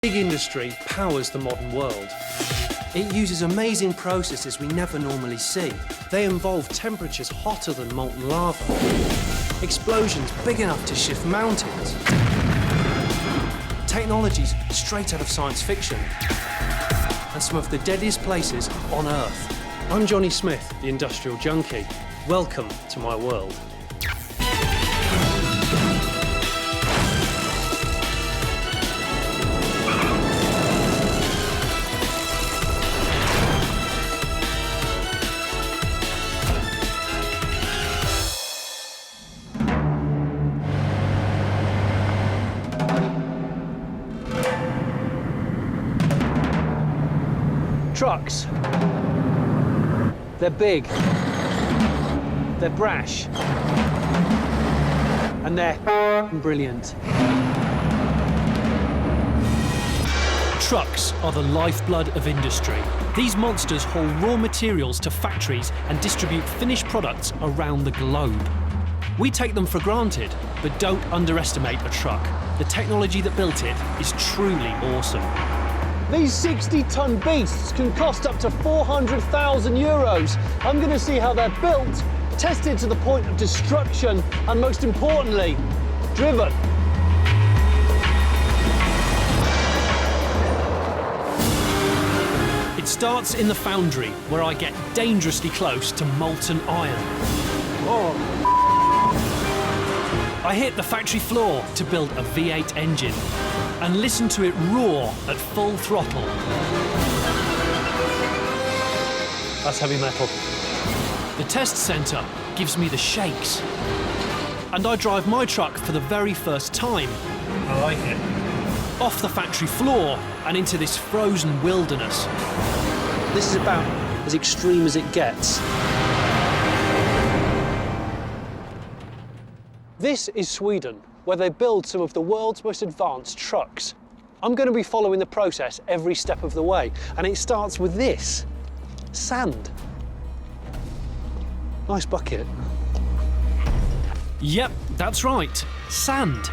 Big industry powers the modern world. It uses amazing processes we never normally see. They involve temperatures hotter than molten lava, explosions big enough to shift mountains, technologies straight out of science fiction, and some of the deadliest places on Earth. I'm Jonny Smith, the Industrial Junkie. Welcome to my world. Trucks. They're big, they're brash, and they're brilliant. Trucks are the lifeblood of industry. These monsters haul raw materials to factories and distribute finished products around the globe. We take them for granted, but don't underestimate a truck. The technology that built it is truly awesome. These 60-ton beasts can cost up to 400,000 euros. I'm going to see how they're built, tested to the point of destruction, and most importantly, driven. It starts in the foundry, where I get dangerously close to molten iron. Oh. I hit the factory floor to build a V8 engine and listen to it roar at full throttle. That's heavy metal. The test centre gives me the shakes. And I drive my truck for the very first time. I like it. Off the factory floor and into this frozen wilderness. This is about as extreme as it gets. This is Sweden, where they build some of the world's most advanced trucks. I'm going to be following the process every step of the way, and it starts with this, sand. Nice bucket. Yep, that's right, sand.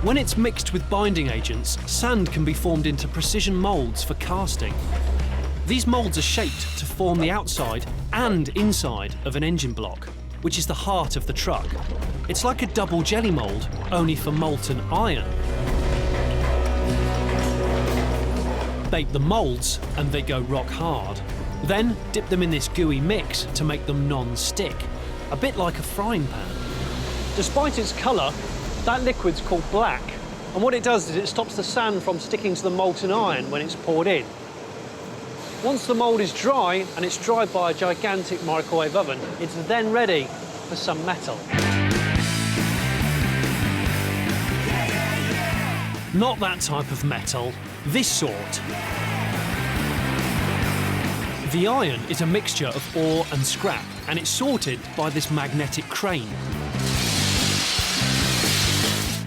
When it's mixed with binding agents, sand can be formed into precision moulds for casting. These moulds are shaped to form the outside and inside of an engine block, which is the heart of the truck. It's like a double jelly mould, only for molten iron. Bake the moulds and they go rock hard. Then dip them in this gooey mix to make them non-stick, a bit like a frying pan. Despite its colour, that liquid's called black, and what it does is it stops the sand from sticking to the molten iron when it's poured in. Once the mould is dry, and it's dried by a gigantic microwave oven, it's then ready for some metal. Not that type of metal, this sort. The iron is a mixture of ore and scrap, and it's sorted by this magnetic crane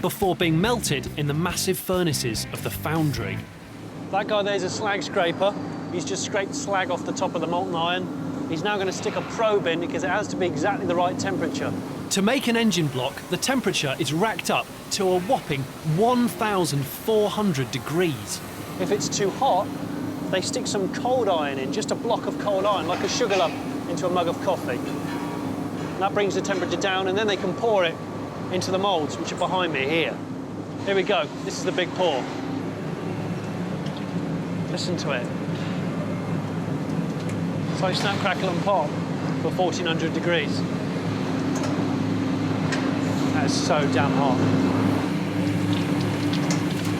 before being melted in the massive furnaces of the foundry. That guy there's a slag scraper. He's just scraped slag off the top of the molten iron. He's now going to stick a probe in because it has to be exactly the right temperature. To make an engine block, the temperature is racked up to a whopping 1,400 degrees. If it's too hot, they stick some cold iron in, just a block of cold iron, like a sugar lump, into a mug of coffee. And that brings the temperature down, and then they can pour it into the moulds, which are behind me here. Here we go. This is the big pour. Listen to it. It's like snap, crackle and pop for 1,400 degrees. That's so damn hot.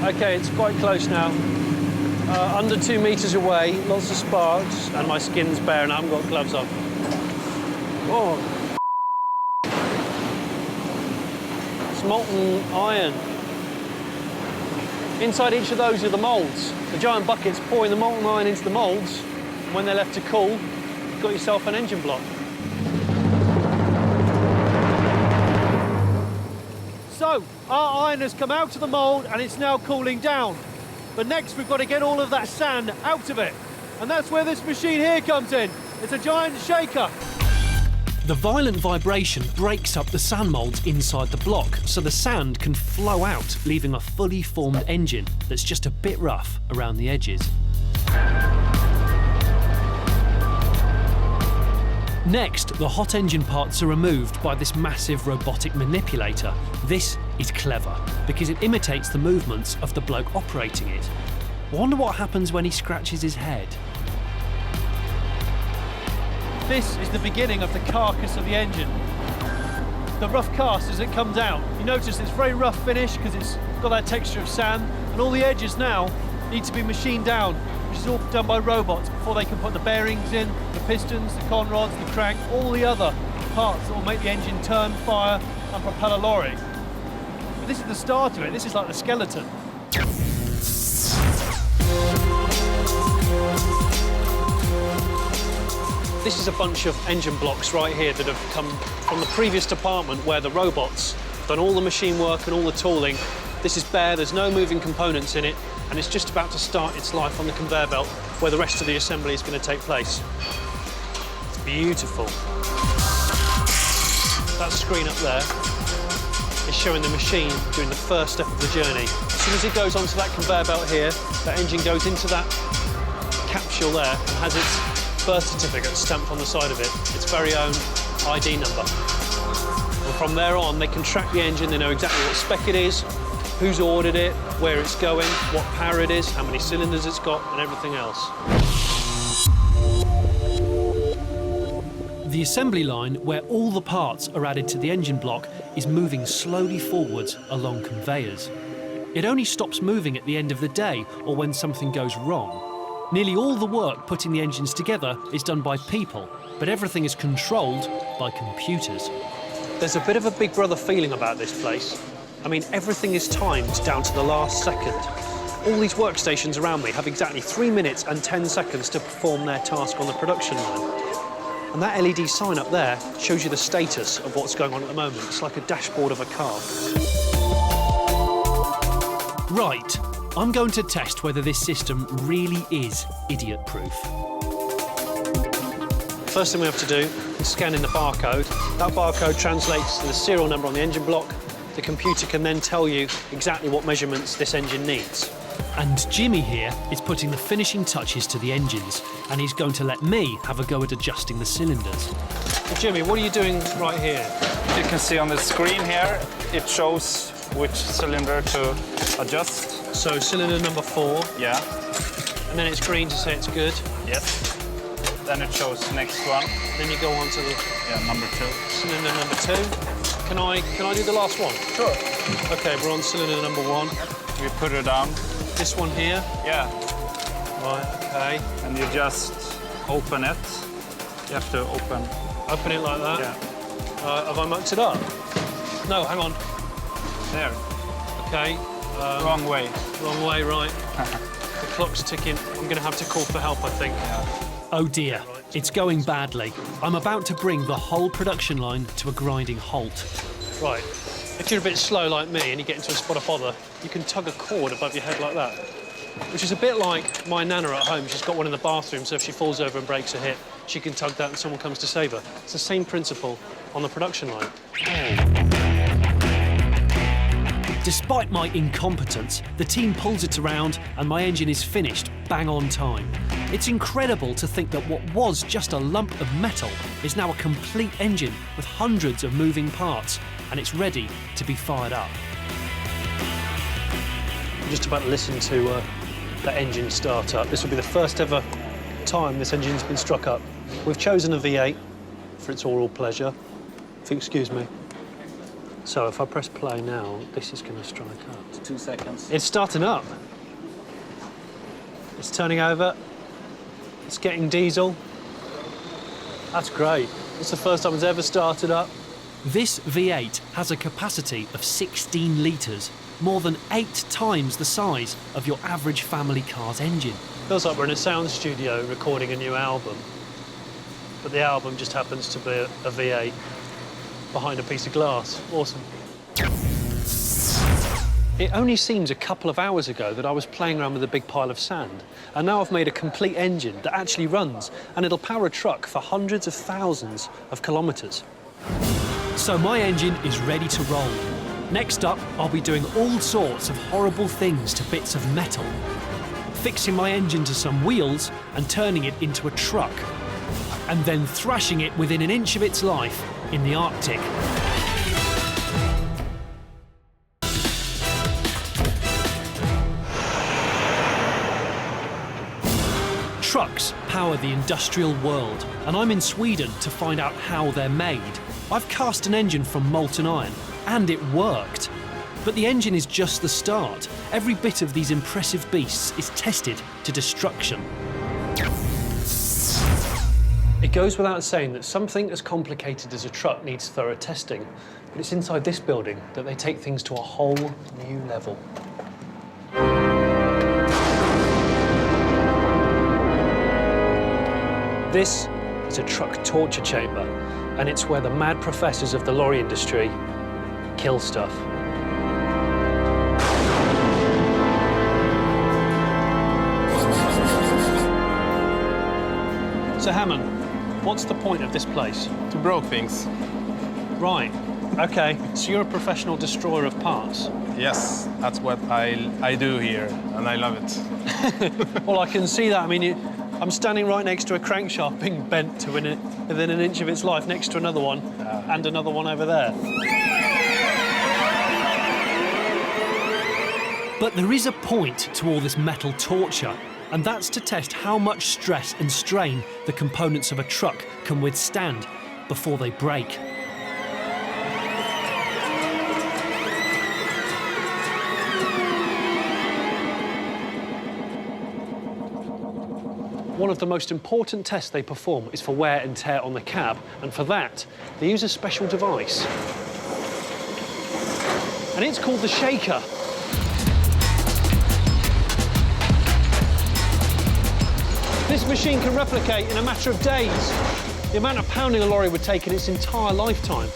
OK, it's quite close now. Under 2 metres away, lots of sparks, and my skin's bare and I haven't got gloves on. Oh. It's molten iron. Inside each of those are the moulds. The giant buckets pouring the molten iron into the moulds. And when they're left to cool, you've got yourself an engine block. So, our iron has come out of the mould and it's now cooling down. But next we've got to get all of that sand out of it. And that's where this machine here comes in. It's a giant shaker. The violent vibration breaks up the sand moulds inside the block, so the sand can flow out, leaving a fully formed engine that's just a bit rough around the edges. Next, the hot engine parts are removed by this massive robotic manipulator. This is clever, because it imitates the movements of the bloke operating it. Wonder what happens when he scratches his head. This is the beginning of the carcass of the engine. The rough cast as it comes out. You notice it's very rough finish because it's got that texture of sand, and all the edges now need to be machined down, which is all done by robots before they can put the bearings in, the pistons, the conrods, the crank, all the other parts that will make the engine turn, fire and propel a lorry. But this is the start of it. This is like the skeleton. This is a bunch of engine blocks right here that have come from the previous department where the robots have done all the machine work and all the tooling. This is bare, there's no moving components in it, and it's just about to start its life on the conveyor belt where the rest of the assembly is going to take place. It's beautiful. That screen up there is showing the machine doing the first step of the journey. As soon as it goes onto that conveyor belt here, that engine goes into that capsule there and has its birth certificate stamped on the side of it, its very own ID number. And from there on, they can track the engine, they know exactly what spec it is, who's ordered it, where it's going, what power it is, how many cylinders it's got, and everything else. The assembly line, where all the parts are added to the engine block, is moving slowly forwards along conveyors. It only stops moving at the end of the day or when something goes wrong. Nearly all the work putting the engines together is done by people, but everything is controlled by computers. There's a bit of a Big Brother feeling about this place. I mean, everything is timed down to the last second. All these workstations around me have exactly 3 minutes and 10 seconds to perform their task on the production line. And that LED sign up there shows you the status of what's going on at the moment. It's like a dashboard of a car. Right. I'm going to test whether this system really is idiot-proof. First thing we have to do is scan in the barcode. That barcode translates to the serial number on the engine block. The computer can then tell you exactly what measurements this engine needs. And Jimmy here is putting the finishing touches to the engines, and he's going to let me have a go at adjusting the cylinders. Well, Jimmy, what are you doing right here? You can see on the screen here, it shows which cylinder to adjust. So cylinder number 4. Yeah. And then it's green to say it's good. Yes. Then it shows next one. Then you go on to the number 2. Cylinder number 2. Can I do the last one? Sure. Okay, we're on cylinder number 1. We put it down. This one here. Yeah. Right. Okay. And you just open it. You have to open. Open it like that. Yeah. Have I mucked it up? No. Hang on. There. Okay. Wrong way. Wrong way, right. The clock's ticking. I'm going to have to call for help, I think. Yeah. Oh dear, it's going badly. I'm about to bring the whole production line to a grinding halt. Right. If you're a bit slow like me and you get into a spot of bother, you can tug a cord above your head like that. Which is a bit like my nana at home. She's got one in the bathroom, so if she falls over and breaks her hip, she can tug that and someone comes to save her. It's the same principle on the production line. Despite my incompetence, the team pulls it around and my engine is finished bang on time. It's incredible to think that what was just a lump of metal is now a complete engine with hundreds of moving parts, and it's ready to be fired up. I'm just about to listen to that engine start up. This will be the first ever time this engine's been struck up. We've chosen a V8 for its oral pleasure, if you excuse me. So if I press play now, this is going to strike up. 2 seconds. It's starting up. It's turning over. It's getting diesel. That's great. It's the first time it's ever started up. This V8 has a capacity of 16 litres, more than 8 times the size of your average family car's engine. Feels like we're in a sound studio recording a new album. But the album just happens to be a V8 behind a piece of glass. Awesome. It only seems a couple of hours ago that I was playing around with a big pile of sand, and now I've made a complete engine that actually runs, and it'll power a truck for hundreds of thousands of kilometres. So my engine is ready to roll. Next up, I'll be doing all sorts of horrible things to bits of metal, fixing my engine to some wheels and turning it into a truck, and then thrashing it within an inch of its life in the Arctic. Trucks power the industrial world, and I'm in Sweden to find out how they're made. I've cast an engine from molten iron, and it worked. But the engine is just the start. Every bit of these impressive beasts is tested to destruction. It goes without saying that something as complicated as a truck needs thorough testing, but it's inside this building that they take things to a whole new level. This is a truck torture chamber, and it's where the mad professors of the lorry industry kill stuff. So, Hammond, what's the point of this place? To broke things. Right, OK. So you're a professional destroyer of parts? Yes, that's what I do here, and I love it. Well, I can see that. I mean, I'm standing right next to a crankshaft being bent to within an inch of its life, next to another one, and another one over there. But there is a point to all this metal torture, and that's to test how much stress and strain the components of a truck can withstand before they break. One of the most important tests they perform is for wear and tear on the cab, and for that, they use a special device. And it's called the shaker. This machine can replicate in a matter of days the amount of pounding a lorry would take in its entire lifetime.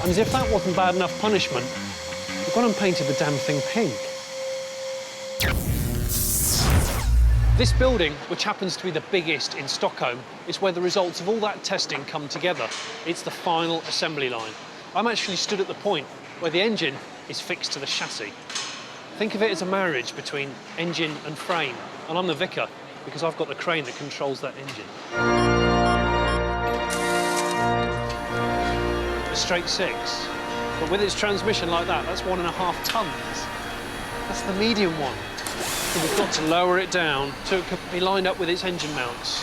And as if that wasn't bad enough punishment, they've gone and painted the damn thing pink. This building, which happens to be the biggest in Stockholm, is where the results of all that testing come together. It's the final assembly line. I'm actually stood at the point where the engine is fixed to the chassis. Think of it as a marriage between engine and frame, and I'm the vicar because I've got the crane that controls that engine. A straight six, but with its transmission like that, that's 1.5 tons. That's the medium one. So we've got to lower it down so it can be lined up with its engine mounts.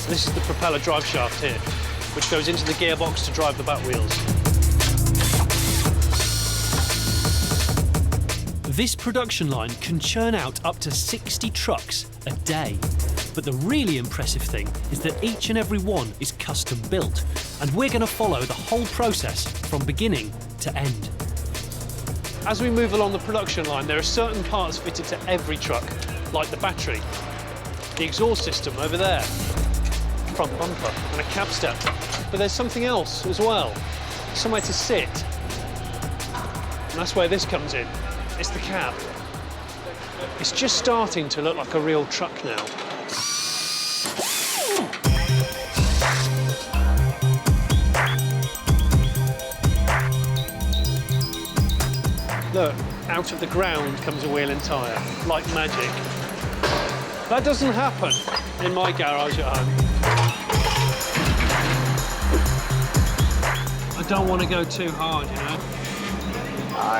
This is the propeller drive shaft here, which goes into the gearbox to drive the back wheels. This production line can churn out up to 60 trucks a day. But the really impressive thing is that each and every one is custom built, and we're going to follow the whole process from beginning to end. As we move along the production line, there are certain parts fitted to every truck, like the battery, the exhaust system over there, front bumper, and a cab step. But there's something else as well, somewhere to sit. And that's where this comes in. It's the cab. It's just starting to look like a real truck now. Look, out of the ground comes a wheel and tyre, like magic. That doesn't happen in my garage at home. I don't want to go too hard, you know?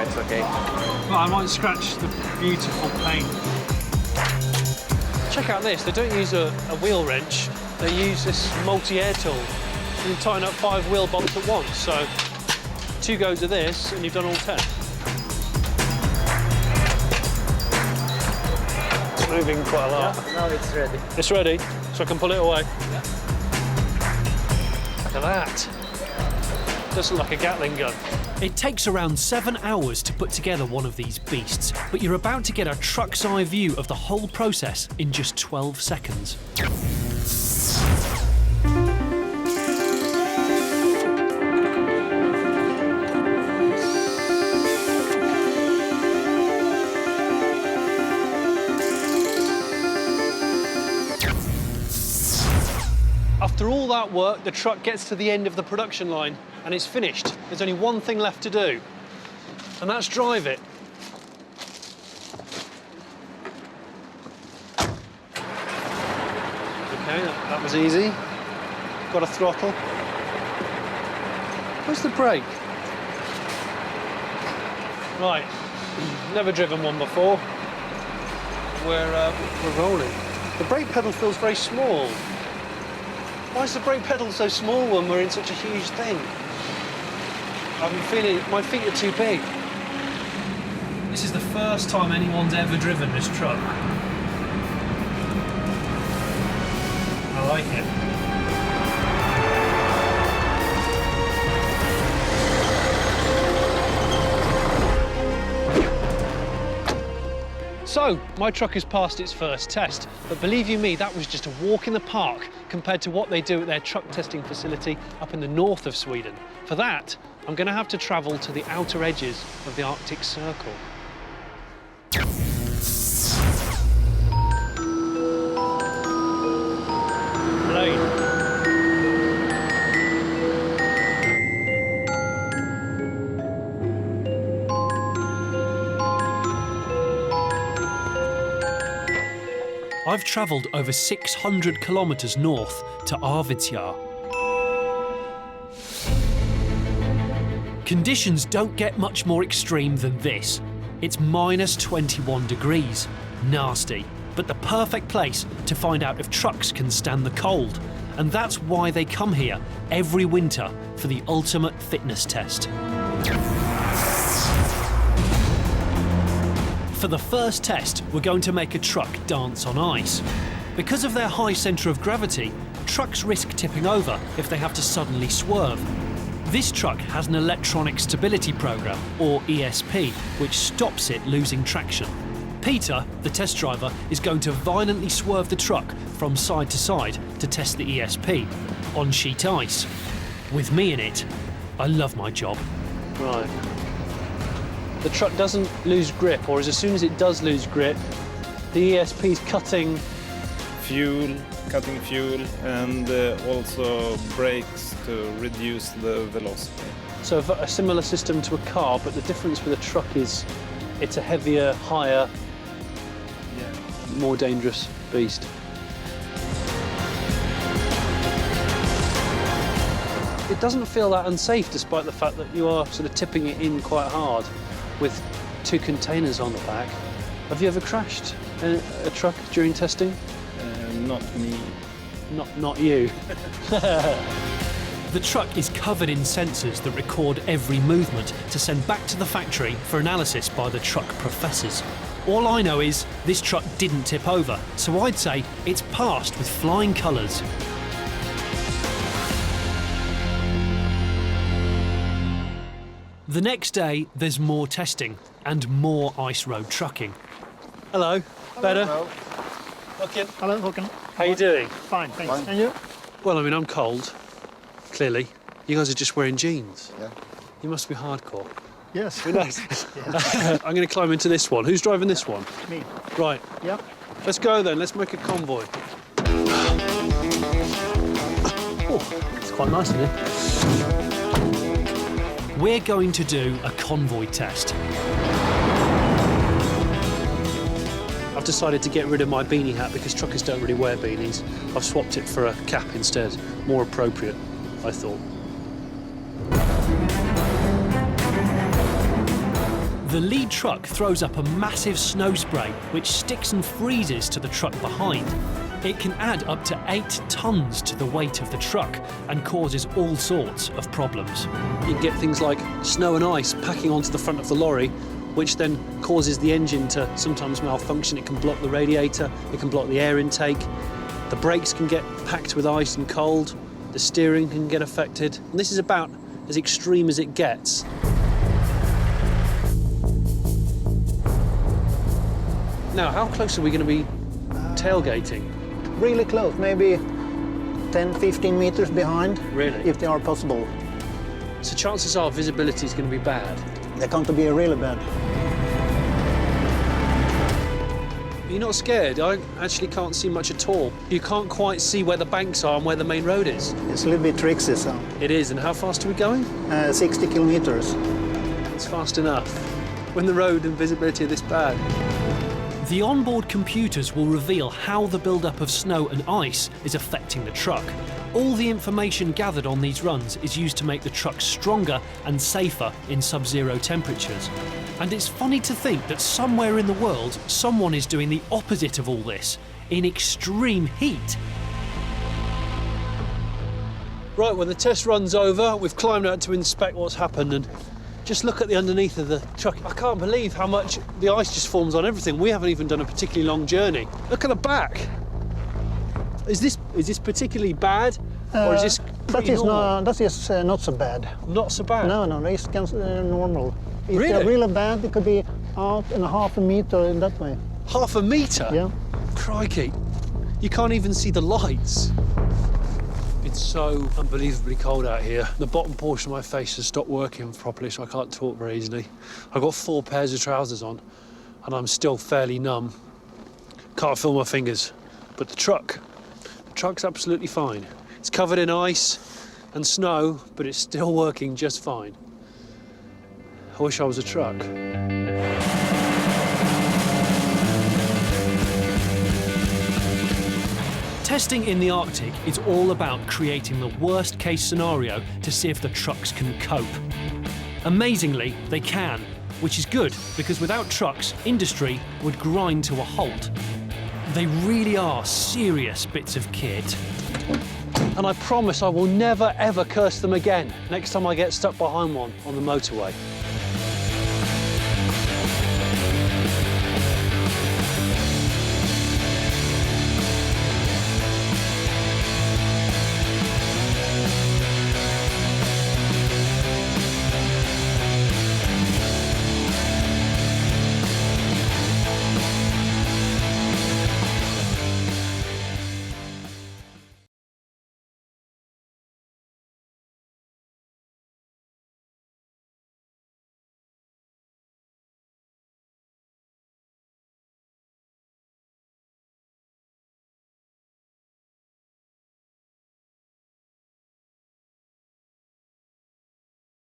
It's okay. Well, I might scratch the beautiful paint. Check out this, they don't use a wheel wrench, they use this multi-air tool. You can tighten up 5 wheel bolts at once, so 2 goes of this and you've done all 10. It's moving quite a lot. Yeah, now it's ready. It's ready, so I can pull it away. Yeah. Look at that. Does look like a Gatling gun. It takes around 7 hours to put together one of these beasts, but you're about to get a truck's eye view of the whole process in just 12 seconds. After all that work, the truck gets to the end of the production line and it's finished. There's only one thing left to do, and that's drive it. Okay, that was easy. Got a throttle. Where's the brake? Right, never driven one before. We're rolling. The brake pedal feels very small. Why is the brake pedal so small when we're in such a huge thing? I've been feeling my feet are too big. This is the first time anyone's ever driven this truck. I like it. So, my truck has passed its first test, but believe you me, that was just a walk in the park compared to what they do at their truck testing facility up in the north of Sweden. For that, I'm going to have to travel to the outer edges of the Arctic Circle. Hello. I've travelled over 600 kilometres north to Arvidsjaur. Conditions don't get much more extreme than this. It's minus 21 degrees. Nasty, but the perfect place to find out if trucks can stand the cold. And that's why they come here every winter for the ultimate fitness test. For the first test, we're going to make a truck dance on ice. Because of their high centre of gravity, trucks risk tipping over if they have to suddenly swerve. This truck has an electronic stability program, or ESP, which stops it losing traction. Peter, the test driver, is going to violently swerve the truck from side to side to test the ESP on sheet ice. With me in it, I love my job. Right. The truck doesn't lose grip, or as soon as it does lose grip, the ESP's cutting Fuel, cutting fuel, and also brakes to reduce the velocity. So a similar system to a car, but the difference with a truck is it's a heavier, higher, more dangerous beast. It doesn't feel that unsafe, despite the fact that you are sort of tipping it in quite hard with two containers on the back. Have you ever crashed a truck during testing? Not me. Not you. The truck is covered in sensors that record every movement to send back to the factory for analysis by the truck professors. All I know is this truck didn't tip over, so I'd say it's passed with flying colours. The next day, there's more testing and more ice road trucking. Hello. Better? Hello. Håkan. Hello, Håkan. How you doing? Fine, thanks. Fine. And you? Well, I mean, I'm cold, clearly. You guys are just wearing jeans. Yeah. You must be hardcore. Yes. Who knows? I'm going to climb into this one. Who's driving this one? Me. Right. Yeah. Let's go then. Let's make a convoy. Oh, it's quite nice in here. We're going to do a convoy test. I've decided to get rid of my beanie hat because truckers don't really wear beanies. I've swapped it for a cap instead. More appropriate, I thought. The lead truck throws up a massive snow spray which sticks and freezes to the truck behind. It can add up to 8 tons to the weight of the truck and causes all sorts of problems. You can get things like snow and ice packing onto the front of the lorry, which then causes the engine to sometimes malfunction. It can block the radiator, it can block the air intake. The brakes can get packed with ice and cold. The steering can get affected. And this is about as extreme as it gets. Now, how close are we going to be tailgating? Really close, maybe 10, 15 meters behind. Really? If they are possible. So chances are visibility is going to be bad. They're going to be really bad. You're not scared? I actually can't see much at all. You can't quite see where the banks are and where the main road is. It's a little bit tricksy, so It is, and how fast are we going? 60 kilometers. It's fast enough. When the road and visibility are this bad. The onboard computers will reveal how the build-up of snow and ice is affecting the truck. All the information gathered on these runs is used to make the truck stronger and safer in sub-zero temperatures. And it's funny to think that somewhere in the world, someone is doing the opposite of all this, in extreme heat. Right, well, the test run's over. We've climbed out to inspect what's happened, and just look at the underneath of the truck. I can't believe how much the ice just forms on everything. We haven't even done a particularly long journey. Look at the back. Is this particularly bad, or is this pretty normal? That is not so bad. Not so bad? No, it's normal. If Really? they're really bad, it could be out in half a meter in that way. Half a metre? Yeah. Crikey. You can't even see the lights. It's so unbelievably cold out here. The bottom portion of my face has stopped working properly, so I can't talk very easily. I've got 4 pairs of trousers on, and I'm still fairly numb. Can't feel my fingers. But the truck's absolutely fine. It's covered in ice and snow, but it's still working just fine. I wish I was a truck. Testing in the Arctic is all about creating the worst-case scenario to see if the trucks can cope. Amazingly, they can, which is good, because without trucks, industry would grind to a halt. They really are serious bits of kit. And I promise I will never, ever curse them again next time I get stuck behind one on the motorway.